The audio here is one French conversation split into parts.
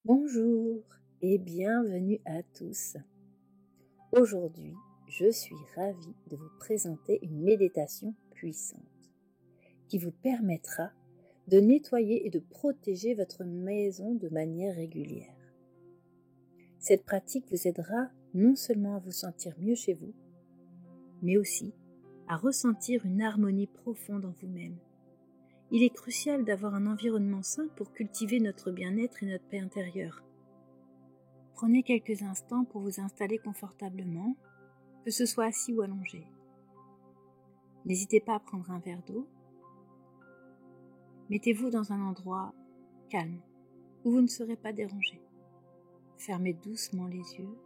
Bonjour et bienvenue à tous. Aujourd'hui, je suis ravie de vous présenter une méditation puissante qui vous permettra de nettoyer et de protéger votre maison de manière régulière. Cette pratique vous aidera non seulement à vous sentir mieux chez vous, mais aussi à ressentir une harmonie profonde en vous-même. Il est crucial d'avoir un environnement sain pour cultiver notre bien-être et notre paix intérieure. Prenez quelques instants pour vous installer confortablement, que ce soit assis ou allongé. N'hésitez pas à prendre un verre d'eau. Mettez-vous dans un endroit calme, où vous ne serez pas dérangé. Fermez doucement les yeux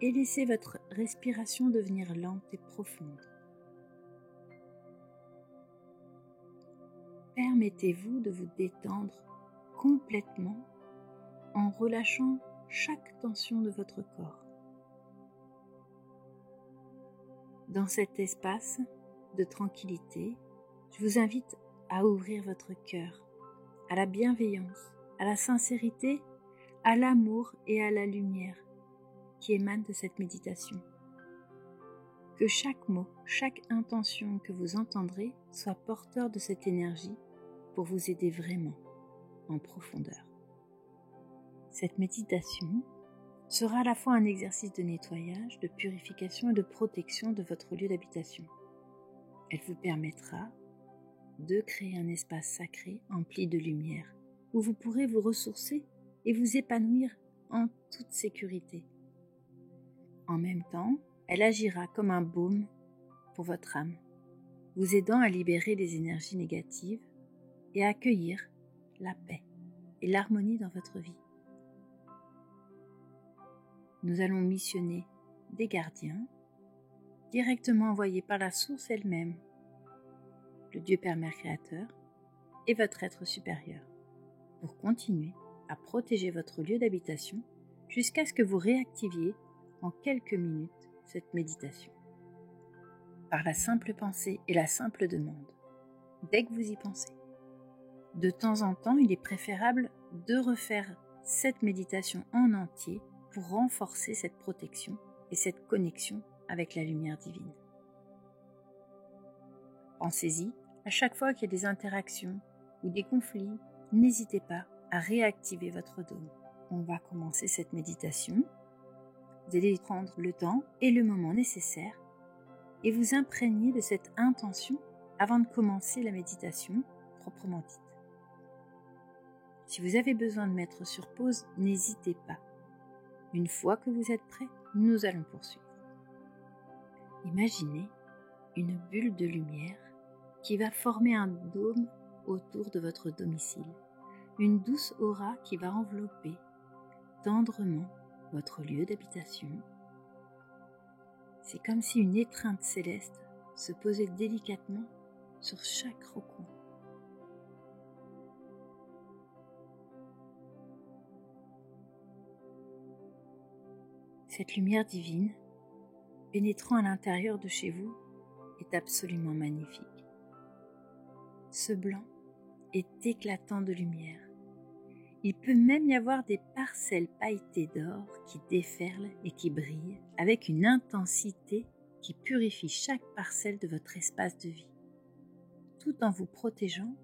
et laissez votre respiration devenir lente et profonde. Permettez-vous de vous détendre complètement en relâchant chaque tension de votre corps. Dans cet espace de tranquillité, je vous invite à ouvrir votre cœur à la bienveillance, à la sincérité, à l'amour et à la lumière qui émanent de cette méditation. Que chaque mot, chaque intention que vous entendrez soit porteur de cette énergie pour vous aider vraiment en profondeur. Cette méditation sera à la fois un exercice de nettoyage, de purification et de protection de votre lieu d'habitation. Elle vous permettra de créer un espace sacré empli de lumière où vous pourrez vous ressourcer et vous épanouir en toute sécurité. En même temps, elle agira comme un baume pour votre âme, vous aidant à libérer les énergies négatives et à accueillir la paix et l'harmonie dans votre vie. Nous allons missionner des gardiens directement envoyés par la source elle-même, le Dieu Père Mère Créateur et votre être supérieur, pour continuer à protéger votre lieu d'habitation jusqu'à ce que vous réactiviez en quelques minutes cette méditation. Par la simple pensée et la simple demande, dès que vous y pensez. De temps en temps, il est préférable de refaire cette méditation en entier pour renforcer cette protection et cette connexion avec la lumière divine. Pensez-y, à chaque fois qu'il y a des interactions ou des conflits, n'hésitez pas à réactiver votre dôme. On va commencer cette méditation. Vous allez prendre le temps et le moment nécessaires et vous imprégner de cette intention avant de commencer la méditation proprement dite. Si vous avez besoin de mettre sur pause, n'hésitez pas. Une fois que vous êtes prêt, nous allons poursuivre. Imaginez une bulle de lumière qui va former un dôme autour de votre domicile. Une douce aura qui va envelopper tendrement votre lieu d'habitation. C'est comme si une étreinte céleste se posait délicatement sur chaque recoin. Cette lumière divine, pénétrant à l'intérieur de chez vous, est absolument magnifique. Ce blanc est éclatant de lumière. Il peut même y avoir des parcelles pailletées d'or qui déferlent et qui brillent avec une intensité qui purifie chaque parcelle de votre espace de vie, tout en vous protégeant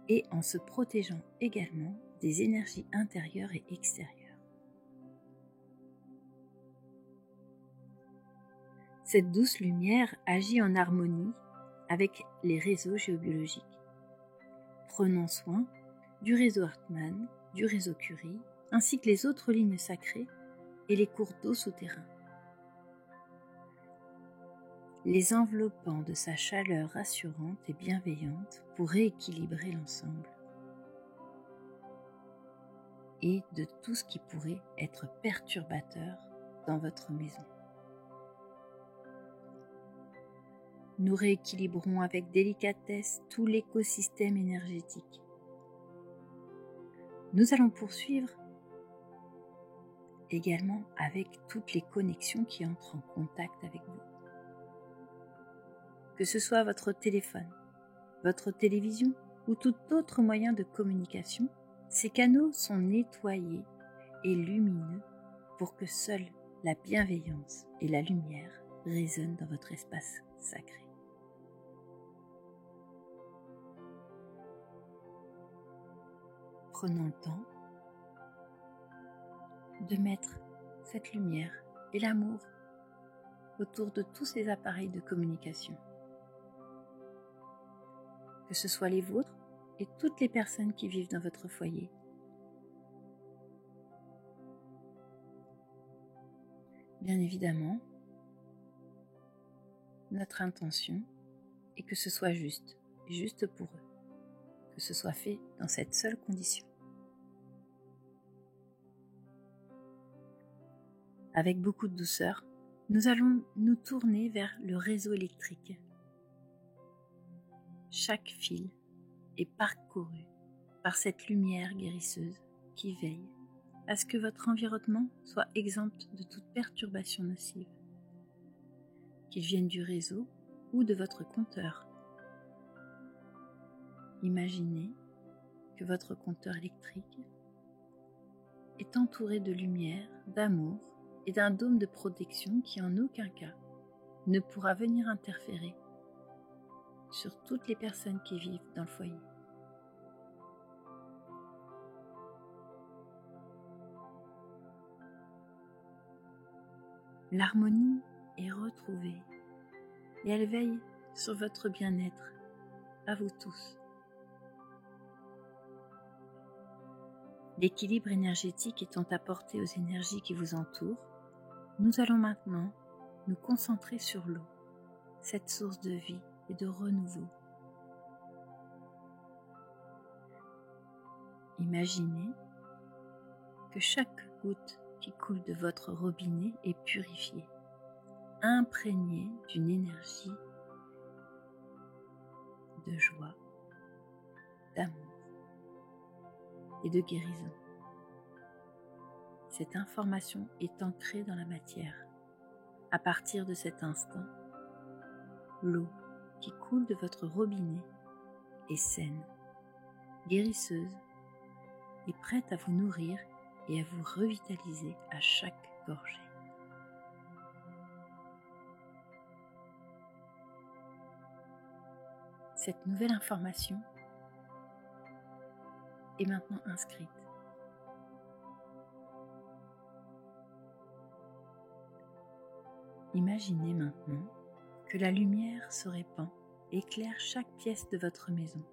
et en se protégeant également des énergies intérieures et extérieures. Cette douce lumière agit en harmonie avec les réseaux géobiologiques. Prenons soin du réseau Hartmann, du réseau Curie, ainsi que les autres lignes sacrées et les cours d'eau souterrains. Les enveloppant de sa chaleur rassurante et bienveillante pour rééquilibrer l'ensemble et de tout ce qui pourrait être perturbateur dans votre maison. Nous rééquilibrons avec délicatesse tout l'écosystème énergétique. Nous allons poursuivre également avec toutes les connexions qui entrent en contact avec vous. Que ce soit votre téléphone, votre télévision ou tout autre moyen de communication, ces canaux sont nettoyés et lumineux pour que seule la bienveillance et la lumière résonnent dans votre espace sacré. Prenons le temps de mettre cette lumière et l'amour autour de tous ces appareils de communication. Que ce soit les vôtres et toutes les personnes qui vivent dans votre foyer. Bien évidemment, notre intention est que ce soit juste pour eux, que ce soit fait dans cette seule condition. Avec beaucoup de douceur, nous allons nous tourner vers le réseau électrique. Chaque fil est parcouru par cette lumière guérisseuse qui veille à ce que votre environnement soit exempt de toute perturbation nocive, qu'il vienne du réseau ou de votre compteur. Imaginez que votre compteur électrique est entouré de lumière, d'amour et d'un dôme de protection qui en aucun cas ne pourra venir interférer sur toutes les personnes qui vivent dans le foyer. L'harmonie est retrouvée et elle veille sur votre bien-être, à vous tous. L'équilibre énergétique étant apporté aux énergies qui vous entourent, nous allons maintenant nous concentrer sur l'eau, cette source de vie et de renouveau. Imaginez que chaque goutte qui coule de votre robinet est purifiée, imprégnée d'une énergie de joie, d'amour et de guérison. Cette information est ancrée dans la matière. À partir de cet instant, l'eau qui coule de votre robinet est saine, guérisseuse et prête à vous nourrir et à vous revitaliser à chaque gorgée. Cette nouvelle information est maintenant inscrite. Imaginez maintenant que la lumière se répand et éclaire chaque pièce de votre maison.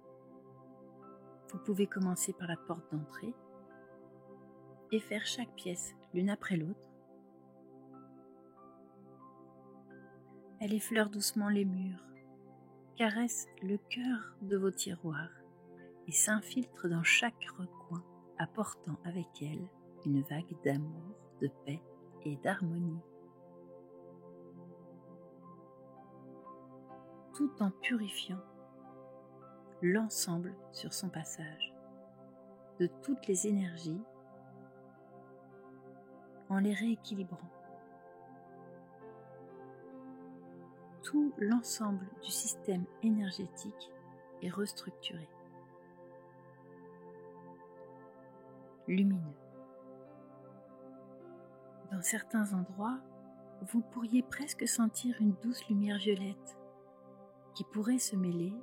Vous pouvez commencer par la porte d'entrée et faire chaque pièce l'une après l'autre. Elle effleure doucement les murs, caresse le cœur de vos tiroirs et s'infiltre dans chaque recoin, apportant avec elle une vague d'amour, de paix et d'harmonie. Tout en purifiant l'ensemble sur son passage, de toutes les énergies, en les rééquilibrant. Tout l'ensemble du système énergétique est restructuré, lumineux. Dans certains endroits, vous pourriez presque sentir une douce lumière violette qui pourrait se mêler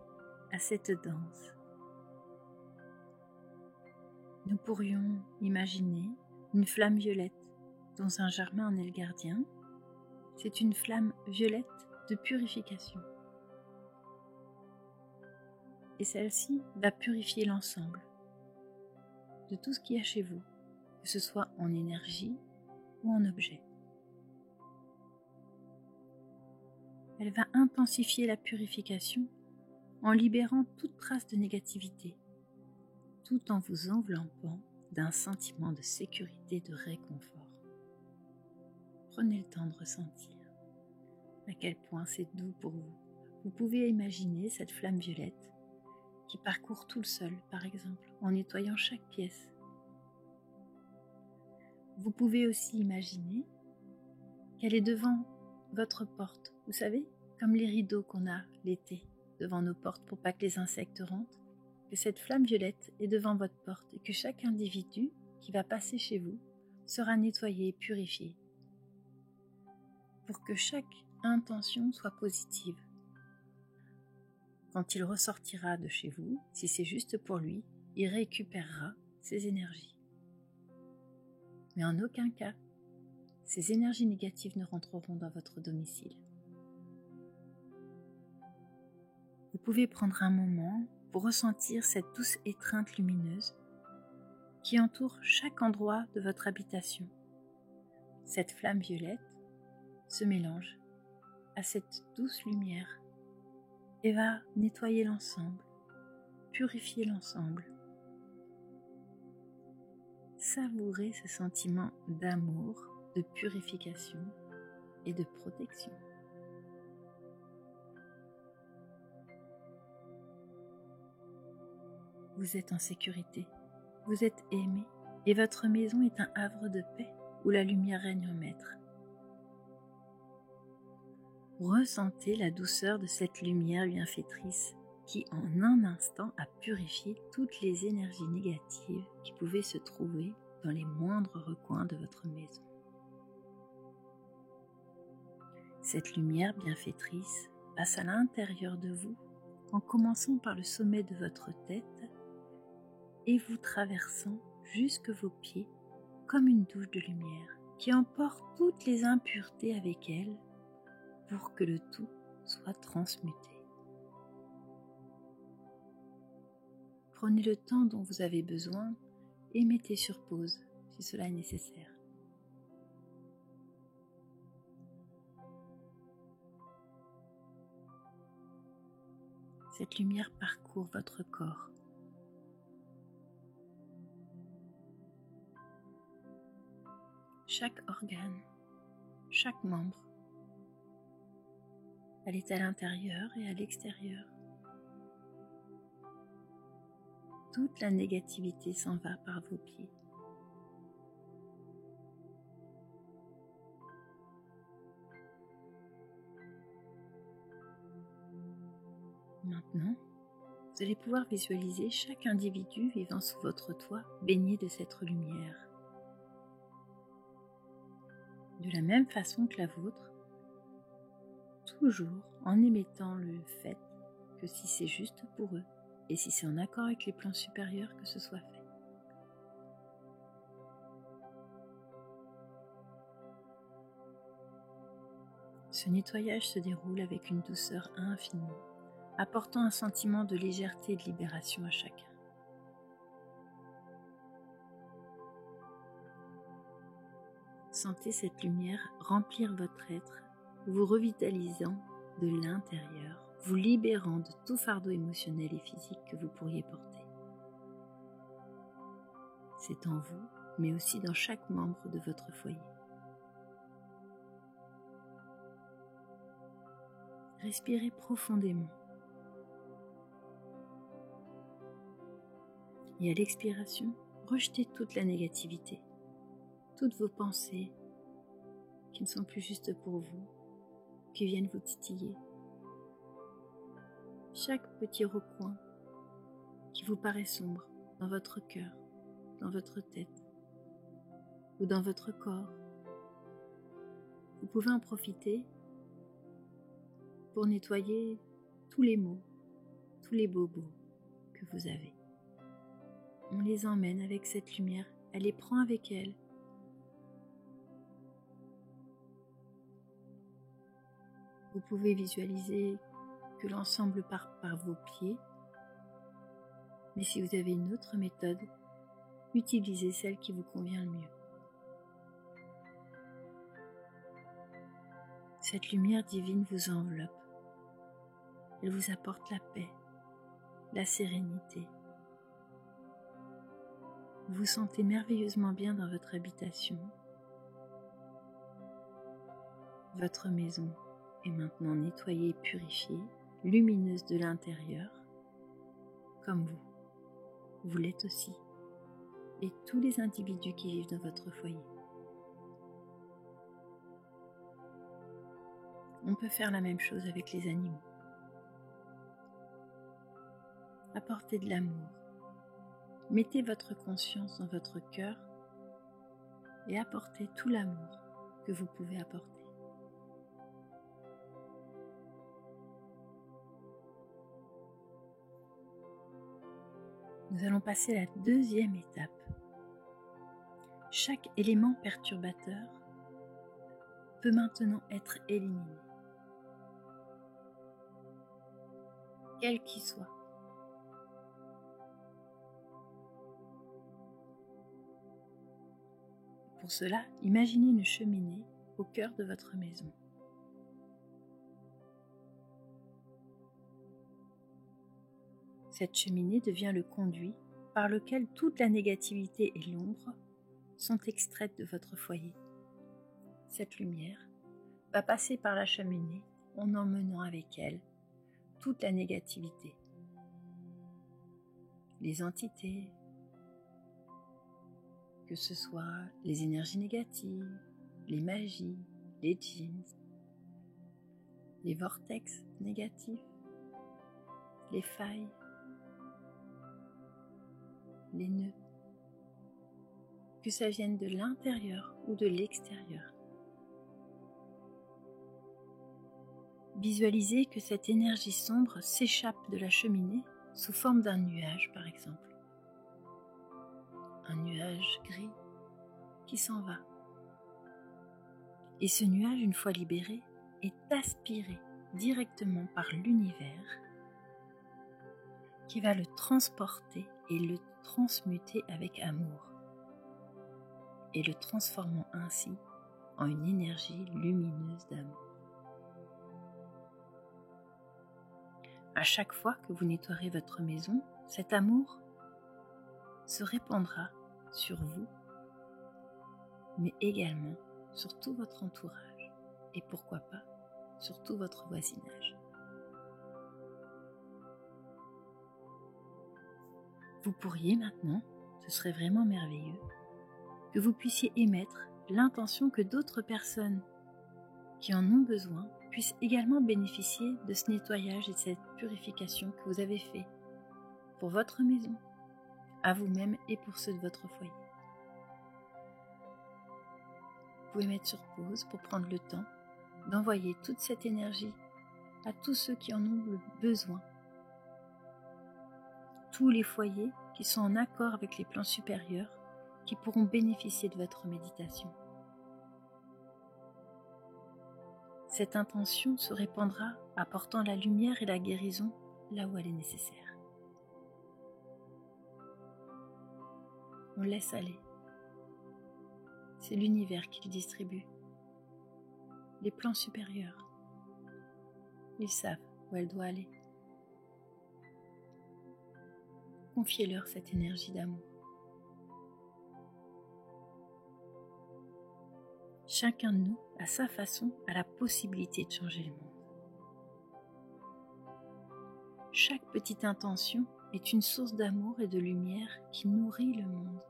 à cette danse. Nous pourrions imaginer une flamme violette dont un germain en est le gardien. C'est une flamme violette de purification. Et celle-ci va purifier l'ensemble de tout ce qu'il y a chez vous, que ce soit en énergie ou en objet. Elle va intensifier la purification en libérant toute trace de négativité, tout en vous enveloppant d'un sentiment de sécurité et de réconfort. Prenez le temps de ressentir à quel point c'est doux pour vous. Vous pouvez imaginer cette flamme violette qui parcourt tout le sol, par exemple, en nettoyant chaque pièce. Vous pouvez aussi imaginer qu'elle est devant votre porte. Vous savez, comme les rideaux qu'on a l'été devant nos portes pour pas que les insectes rentrent, que cette flamme violette est devant votre porte et que chaque individu qui va passer chez vous sera nettoyé et purifié pour que chaque intention soit positive. Quand il ressortira de chez vous, si c'est juste pour lui, il récupérera ses énergies. Mais en aucun cas, ces énergies négatives ne rentreront dans votre domicile. Vous pouvez prendre un moment pour ressentir cette douce étreinte lumineuse qui entoure chaque endroit de votre habitation. Cette flamme violette se mélange à cette douce lumière et va nettoyer l'ensemble, purifier l'ensemble. Savourez ce sentiment d'amour, de purification et de protection. Vous êtes en sécurité, vous êtes aimé et votre maison est un havre de paix où la lumière règne en maître. Ressentez la douceur de cette lumière bienfaitrice qui en un instant a purifié toutes les énergies négatives qui pouvaient se trouver dans les moindres recoins de votre maison. Cette lumière bienfaitrice passe à l'intérieur de vous en commençant par le sommet de votre tête et vous traversant jusque vos pieds comme une douche de lumière qui emporte toutes les impuretés avec elle pour que le tout soit transmuté. Prenez le temps dont vous avez besoin et mettez sur pause si cela est nécessaire. Cette lumière parcourt votre corps. Chaque organe, chaque membre. Elle est à l'intérieur et à l'extérieur. Toute la négativité s'en va par vos pieds. Maintenant, vous allez pouvoir visualiser chaque individu vivant sous votre toit baigné de cette lumière. De la même façon que la vôtre, toujours en émettant le fait que si c'est juste pour eux et si c'est en accord avec les plans supérieurs que ce soit fait. Ce nettoyage se déroule avec une douceur infinie, apportant un sentiment de légèreté et de libération à chacun. Sentez cette lumière remplir votre être, vous revitalisant de l'intérieur, vous libérant de tout fardeau émotionnel et physique que vous pourriez porter. C'est en vous, mais aussi dans chaque membre de votre foyer. Respirez profondément. Et à l'expiration, rejetez toute la négativité, toutes vos pensées qui ne sont plus justes pour vous, qui viennent vous titiller. Chaque petit recoin qui vous paraît sombre dans votre cœur, dans votre tête ou dans votre corps. Vous pouvez en profiter pour nettoyer tous les maux, tous les bobos que vous avez. On les emmène avec cette lumière, elle les prend avec elle. Vous pouvez visualiser que l'ensemble part par vos pieds, mais si vous avez une autre méthode, utilisez celle qui vous convient le mieux. Cette lumière divine vous enveloppe. Elle vous apporte la paix, la sérénité. Vous vous sentez merveilleusement bien dans votre habitation. Votre maison est maintenant nettoyée et purifiée, lumineuse de l'intérieur, comme vous. Vous l'êtes aussi, et tous les individus qui vivent dans votre foyer. On peut faire la même chose avec les animaux. Apportez de l'amour. Mettez votre conscience dans votre cœur et apportez tout l'amour que vous pouvez apporter. Nous allons passer à la deuxième étape. Chaque élément perturbateur peut maintenant être éliminé, quel qu'il soit. Pour cela, imaginez une cheminée au cœur de votre maison. Cette cheminée devient le conduit par lequel toute la négativité et l'ombre sont extraites de votre foyer. Cette lumière va passer par la cheminée en emmenant avec elle toute la négativité, les entités, que ce soit les énergies négatives, les magies, les djinns, les vortex négatifs, les failles, les nœuds, que ça vienne de l'intérieur ou de l'extérieur. Visualisez que cette énergie sombre s'échappe de la cheminée sous forme d'un nuage, par exemple. Un nuage gris qui s'en va. Et ce nuage, une fois libéré, est aspiré directement par l'univers qui va le transporter et le transmuter avec amour et le transformant ainsi en une énergie lumineuse d'amour. À chaque fois que vous nettoierez votre maison, cet amour se répandra sur vous, mais également sur tout votre entourage et pourquoi pas sur tout votre voisinage. Vous pourriez maintenant, ce serait vraiment merveilleux, que vous puissiez émettre l'intention que d'autres personnes qui en ont besoin puissent également bénéficier de ce nettoyage et de cette purification que vous avez fait pour votre maison, à vous-même et pour ceux de votre foyer. Vous pouvez mettre sur pause pour prendre le temps d'envoyer toute cette énergie à tous ceux qui en ont besoin. Tous les foyers qui sont en accord avec les plans supérieurs qui pourront bénéficier de votre méditation. Cette intention se répandra apportant la lumière et la guérison là où elle est nécessaire. On laisse aller. C'est l'univers qui le distribue. Les plans supérieurs. Ils savent où elle doit aller. Confiez-leur cette énergie d'amour. Chacun de nous, à sa façon, a la possibilité de changer le monde. Chaque petite intention est une source d'amour et de lumière qui nourrit le monde.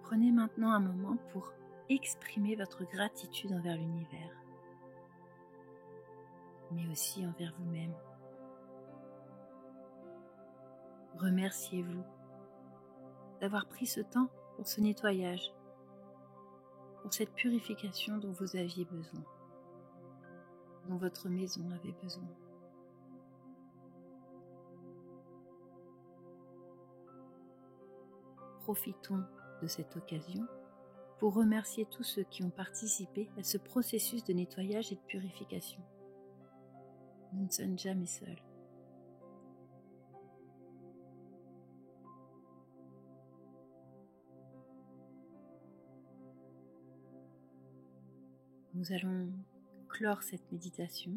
Prenez maintenant un moment pour exprimer votre gratitude envers l'univers, mais aussi envers vous-même. Remerciez-vous d'avoir pris ce temps pour ce nettoyage, pour cette purification dont vous aviez besoin, dont votre maison avait besoin. Profitons de cette occasion pour remercier tous ceux qui ont participé à ce processus de nettoyage et de purification. Nous ne sommes jamais seuls. Nous allons clore cette méditation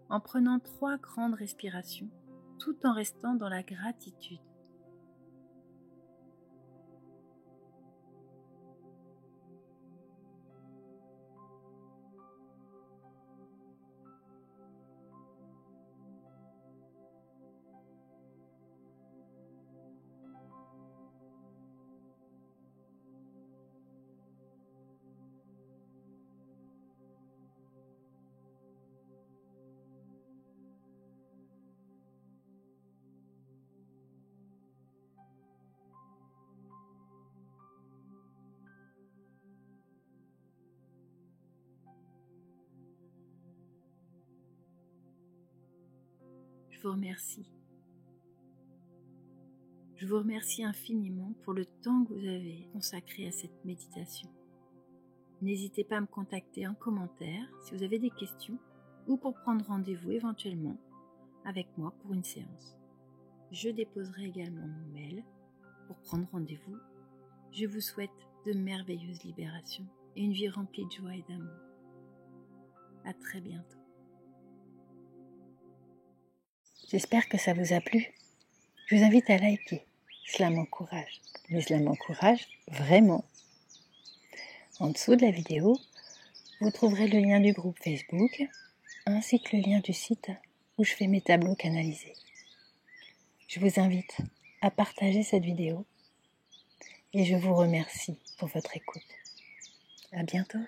en prenant 3 grandes respirations tout en restant dans la gratitude. je vous remercie. Je vous remercie infiniment pour le temps que vous avez consacré à cette méditation. N'hésitez pas à me contacter en commentaire si vous avez des questions ou pour prendre rendez-vous éventuellement avec moi pour une séance. Je déposerai également mon mail pour prendre rendez-vous. Je vous souhaite de merveilleuses libérations et une vie remplie de joie et d'amour. À très bientôt. J'espère que ça vous a plu. Je vous invite à liker. Cela m'encourage. Mais cela m'encourage vraiment. En dessous de la vidéo, vous trouverez le lien du groupe Facebook ainsi que le lien du site où je fais mes tableaux canalisés. Je vous invite à partager cette vidéo et je vous remercie pour votre écoute. À bientôt.